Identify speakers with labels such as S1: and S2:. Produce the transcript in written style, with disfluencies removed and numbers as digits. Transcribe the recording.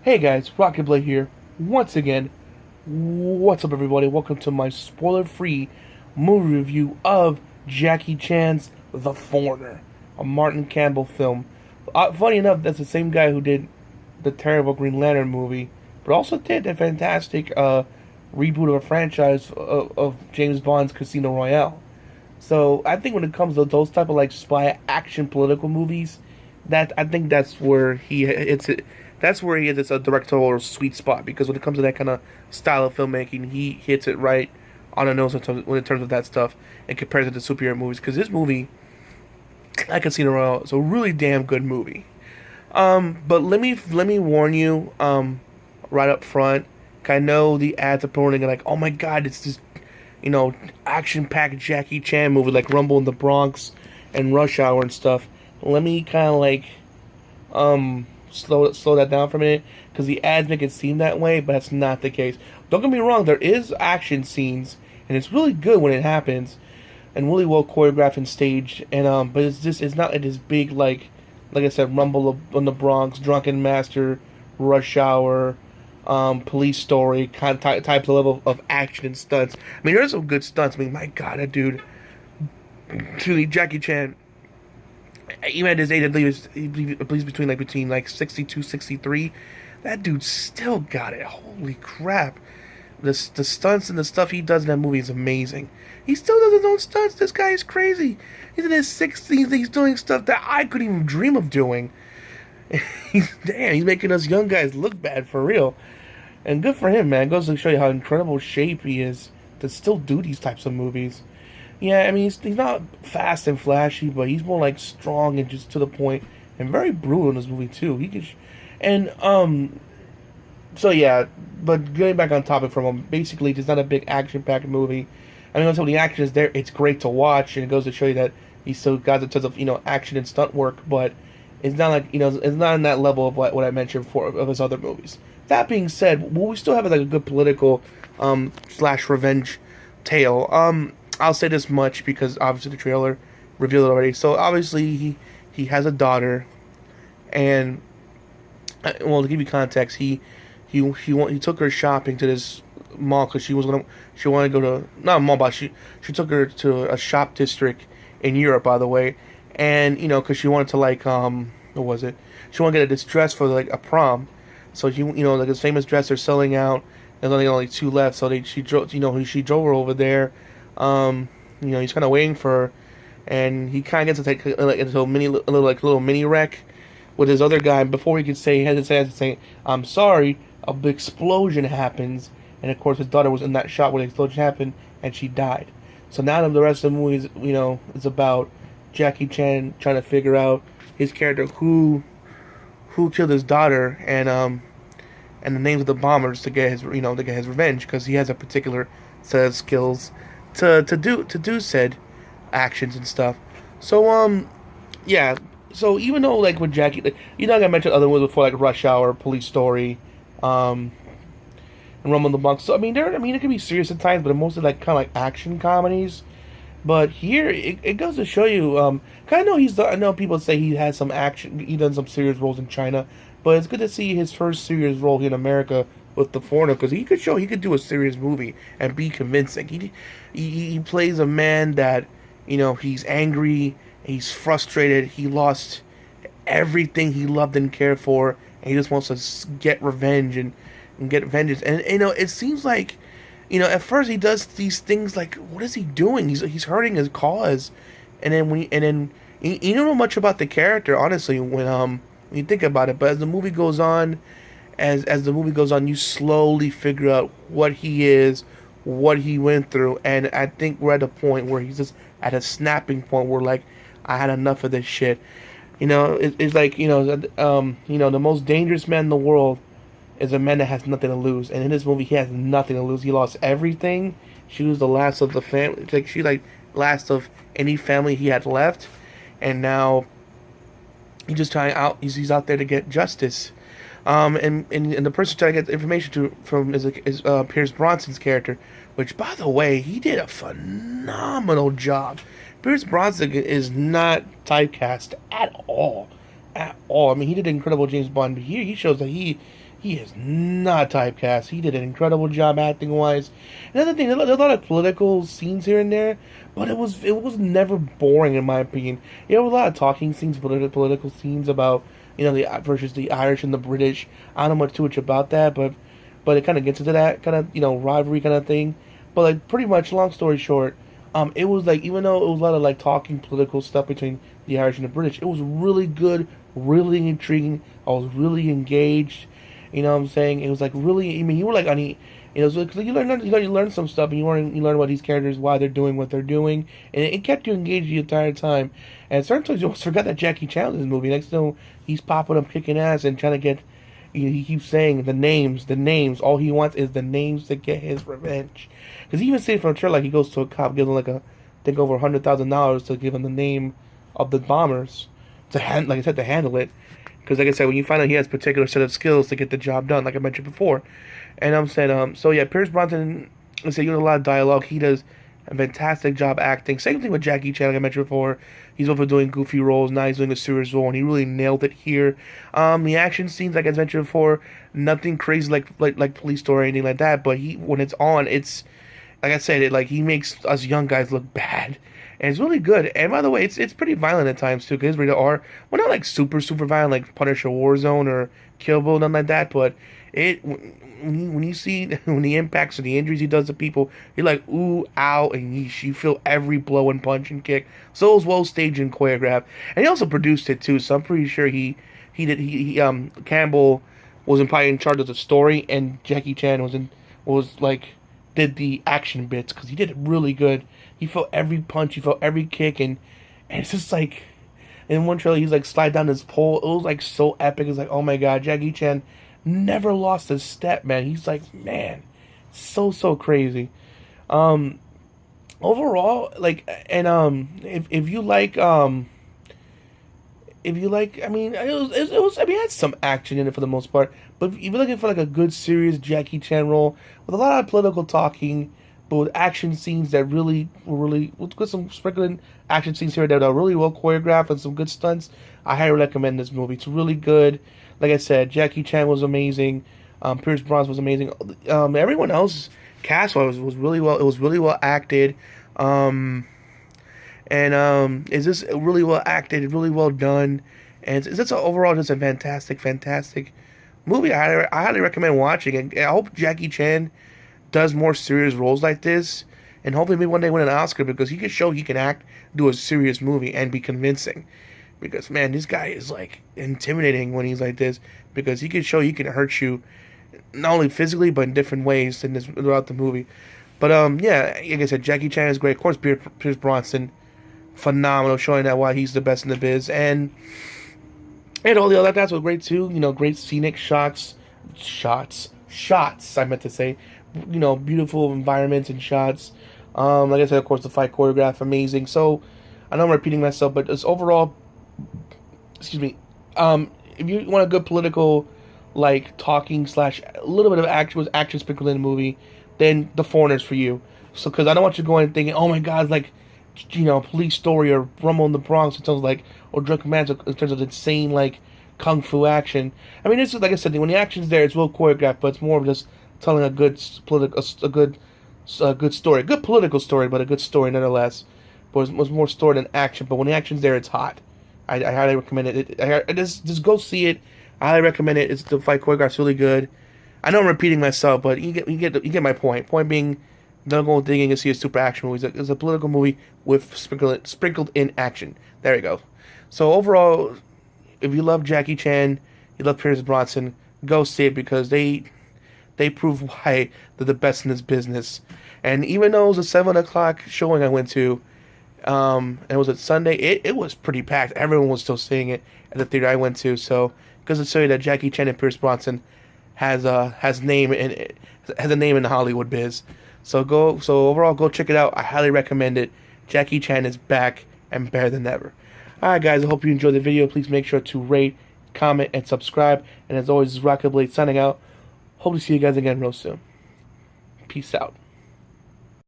S1: Hey guys, Rockingtheblade here, once again. What's up everybody? Welcome to my spoiler-free movie review of Jackie Chan's The Foreigner, a Martin Campbell film. Funny enough, that's the same guy who did the terrible Green Lantern movie, but also did the fantastic reboot of a franchise of James Bond's Casino Royale. So I think when it comes to those type of like spy action political movies, that I think that's where he it's it. That's where he is a directorial sweet spot because when it comes to that kind of style of filmmaking, he hits it right on the nose in terms of that stuff and compares it to superhero movies. Because this movie, like Casino Royale, is a really damn good movie. But let me warn you, right up front. I know the ads are promoting like, oh my god, it's this action-packed Jackie Chan movie like Rumble in the Bronx and Rush Hour and stuff. Let me kind of like slow that down for a minute because the ads make it seem that way, but that's not the case. Don't get me wrong, there is action scenes and it's really good when it happens and really well choreographed and staged. And but it's not like this big like I said, Rumble on the Bronx, Drunken Master, Rush Hour, police story kind of type of level of action and stunts. I mean, there's some good stunts. I mean, my God, that dude, truly Jackie Chan, even at his age, I believe between like 62, 63. That dude still got it. Holy crap! The stunts and the stuff he does in that movie is amazing. He still does his own stunts. This guy is crazy. He's in his 60s. He's doing stuff that I couldn't even dream of doing. He's making us young guys look bad for real. And good for him, man. It goes to show you how incredible shape he is to still do these types of movies. Yeah, I mean, he's not fast and flashy, but he's more like strong and just to the point, and very brutal in this movie too. And so yeah. But getting back on topic from him, basically, it's not a big action-packed movie. I mean, when some of the action is there, it's great to watch, and it goes to show you that he's still got the tons of action and stunt work, but it's not like it's not in that level of what I mentioned for of his other movies. That being said, we still have like a good political slash revenge tale. I'll say this much because obviously the trailer revealed it already. So obviously he has a daughter, and well, to give you context, he took her shopping to this mall because she wanted to go to not a mall, but she took her to a shop district in Europe, by the way, and because she wanted to like what was it? She wanted to get this dress for like a prom, so like this famous dress they're selling out. There's only two left, so she drove she drove her over there. He's kind of waiting for her, and he kind of gets to take like into a little mini wreck with his other guy. Before he could say, he has to say, "I'm sorry." A big explosion happens, and of course his daughter was in that shot where the explosion happened, and she died. So now the rest of the movie is about Jackie Chan trying to figure out his character who killed his daughter, and the names of the bombers to get his revenge because he has a particular set of skills to do said actions and stuff. So yeah. So even though like with Jackie, like, I mentioned other ones before like Rush Hour, Police Story, and Rumble in the Bronx. So I mean it can be serious at times, but mostly like kind of like action comedies. But here it goes to show you. I know people say he has some action. He done some serious roles in China, but it's good to see his first serious role here in America with The Foreigner because he could do a serious movie and be convincing. He plays a man that he's angry, he's frustrated, he lost everything he loved and cared for, and he just wants to get revenge and get vengeance. And it seems like at first he does these things like, what is he doing? He's hurting his cause, and then you don't know much about the character honestly when you think about it. But as the movie goes on, as the movie goes on, you slowly figure out what he is, what he went through, and I think we're at a point where he's just at a snapping point where like, I had enough of this shit. It's like the most dangerous man in the world is a man that has nothing to lose, and in this movie he has nothing to lose. He lost everything. She was the last of the family. She last of any family he had left, and now he's just trying out. He's out there to get justice. And the person trying to get the information from is Pierce Bronson's character, which by the way he did a phenomenal job. Pierce Bronson is not typecast at all. at all. I mean, he did an incredible James Bond, but here he shows that he is not typecast. He did an incredible job acting wise. Another thing, there's a lot of political scenes here and there, but it was never boring in my opinion. There were a lot of talking scenes, political scenes about the versus the Irish and the British. I don't know much too much about that, but it kind of gets into that kind of rivalry kind of thing. But like pretty much, long story short, it was like even though it was a lot of like talking political stuff between the Irish and the British, it was really good, really intriguing. I was really engaged. You know what I'm saying? It was like really. I mean, you were like on so you learn some stuff, and you learn about these characters, why they're doing what they're doing, and it kept you engaged the entire time. And at certain times, you almost forgot that Jackie Chan was in this movie. Next thing you know, he's popping up, kicking ass, and trying to get. He keeps saying the names. All he wants is the names to get his revenge. Because he even said from a trailer, like he goes to a cop, gives him like I think over $100,000 to give him the name of the bombers like I said, to handle it. Because like I said, when you find out he has a particular set of skills to get the job done, like I mentioned before. And I'm saying, so yeah, Pierce Brosnan, let's say, he does a lot of dialogue. He does a fantastic job acting. Same thing with Jackie Chan, like I mentioned before. He's over doing goofy roles. Now he's doing a serious role, and he really nailed it here. The action scenes, like I mentioned before, nothing crazy like Police Story or anything like that. But when it's on, it's like I said, he makes us young guys look bad. And it's really good. And by the way, it's pretty violent at times too, because it's rated R. Well, not like super violent like Punisher Warzone or Kill Bill, nothing like that. But when you see when the impacts or the injuries he does to people, you're like ooh, ow, and yeesh. You feel every blow and punch and kick. So it was well staged and choreographed. And he also produced it too. So I'm pretty sure Campbell was probably in charge of the story, and Jackie Chan did the action bits because he did it really good. He felt every punch, he felt every kick, and it's just like in one trailer he's like slide down this pole. It was like so epic. It's like, oh my god, Jackie Chan never lost a step, man. He's like, man, so crazy. Overall, if you like, I mean, it had some action in it for the most part. But if you're looking for like a good, serious Jackie Chan role with a lot of political talking, but with action scenes that really with some sprinkling action scenes here that are really well choreographed and some good stunts, I highly recommend this movie. It's really good. Like I said, Jackie Chan was amazing. Pierce Brosnan was amazing. Everyone else cast was really well. It was really well acted. Is this really well acted, really well done, and it's overall just a fantastic movie. I highly recommend watching, and I hope Jackie Chan does more serious roles like this, and hopefully maybe one day win an Oscar, because he can show he can act, do a serious movie, and be convincing. Because man, this guy is like intimidating when he's like this, because he can show he can hurt you, not only physically but in different ways throughout the movie. But yeah, like I said, Jackie Chan is great. Of course, Pierce Brosnan, phenomenal, showing that why he's the best in the biz, and all the other guys were great too. Great scenic shots. I meant to say, beautiful environments and shots. Like I said, of course, the fight choreograph amazing. So I know I'm repeating myself, but it's overall, excuse me. If you want a good political, like talking / a little bit of action sprinkled in the movie, then The Foreigner's for you. So, because I don't want you going thinking, oh my god, like, Police Story or Rumble in the Bronx in terms of like, or Drunk Commands in terms of insane like kung fu action. I mean, it's like I said, when the action's there, it's well choreographed, but it's more of just telling a good good story, a good political story, but a good story nonetheless. But it was more story than action. But when the action's there, it's hot. I highly recommend it. Just go see it. I highly recommend it. The fight choreograph's really good. I know I'm repeating myself, but you get my point. Point being, don't go digging and see a super action movie. It's a political movie with sprinkled in action. There you go. So overall, if you love Jackie Chan, you love Pierce Brosnan, go see it, because they prove why they're the best in this business. And even though it was a 7 o'clock showing I went to, and it was a Sunday, it was pretty packed. Everyone was still seeing it at the theater I went to. So, because it's showing that Jackie Chan and Pierce Brosnan has a name in the Hollywood biz. So overall, go check it out. I highly recommend it. Jackie Chan is back and better than ever. Alright guys, I hope you enjoyed the video. Please make sure to rate, comment, and subscribe. And as always, this is Rockingtheblade signing out. Hope to see you guys again real soon. Peace out.